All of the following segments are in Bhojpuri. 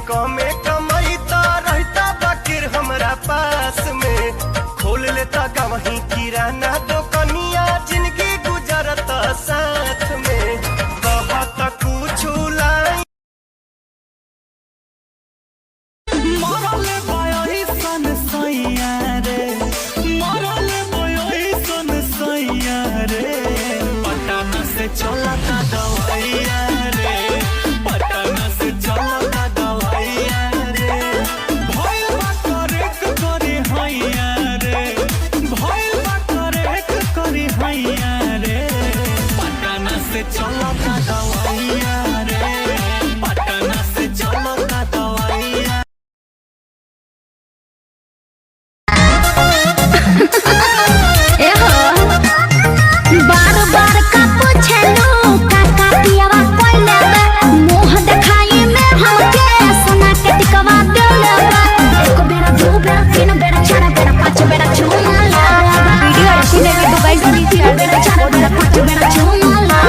कमे कमाईता रहता बाकिर हमरा पास में खोल लेता गवही किराना दुकानिया जिंदगी गुजरता साथ में कहता कुछ लाई मरल बयही सन सैया रे मरल बयही सन सैया रे पटना से चलता दवाइया रे पटना से चलता दवाइया रे भइल बा करेक करे हैया रे भइल बा करेक करे हैया रे पटना से चलता दवाइया रे पटना से चलता दवाइया बार बार का पूछलू काका पियावा पहिले मुंह देखाई में हमके सोना के टिकवा देले एक बेरा दो बेरा तीन बेरा चार बेरा पांच बेरा चुमाला वीडियो अच्छी लगी तो गाइस नीचे बेरा चार बेरा पांच बेरा चुमाला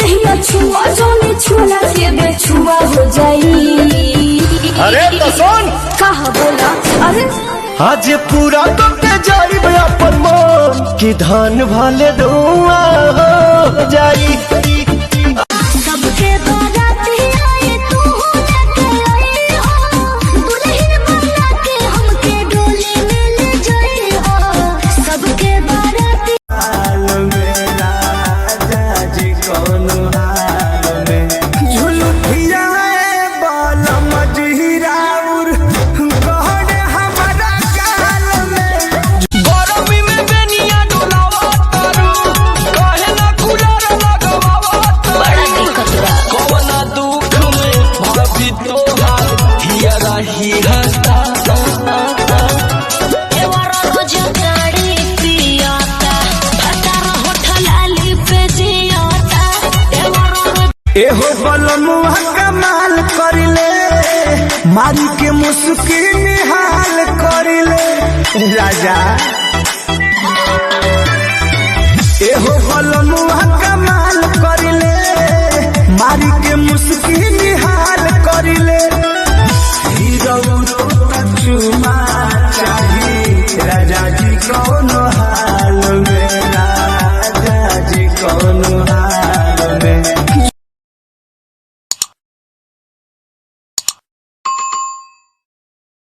दहिया छुआ जोने छुला से बेछुआ हो जाई। अरे तो सुन कहा बोला अरे आज पूरा करके जाई अपन मन की धान भाले धुआं हो जाई सबके बाराती आए तू लेके आई हो दुल्हन बना के हमके डोली में ले जाई हो सबके बाराती हाल में राजा जी कौन हाल में झुलुठिया बाल मजहिराउर कहने हमारा गाल में गरमी में बेनिया डोलावा तारू कहे ना कूलर लगवावा बड़ा दिक्कत बा कवना दुख में भाभी तोहार हिया रही हंसता एवरा रोज गाड़ी पियाता फटारा होठल आली पे जियाता एवरा रोज एहो बलमुआ कमाल करिले मारी के मुस्की निहाल करिले राजा एहो बलमुआ कमाल करिले मारी के मुस्की निहाल करिले हीरो चुमा चाही राजा जी कौन हाल में राजा जी कौन हाल में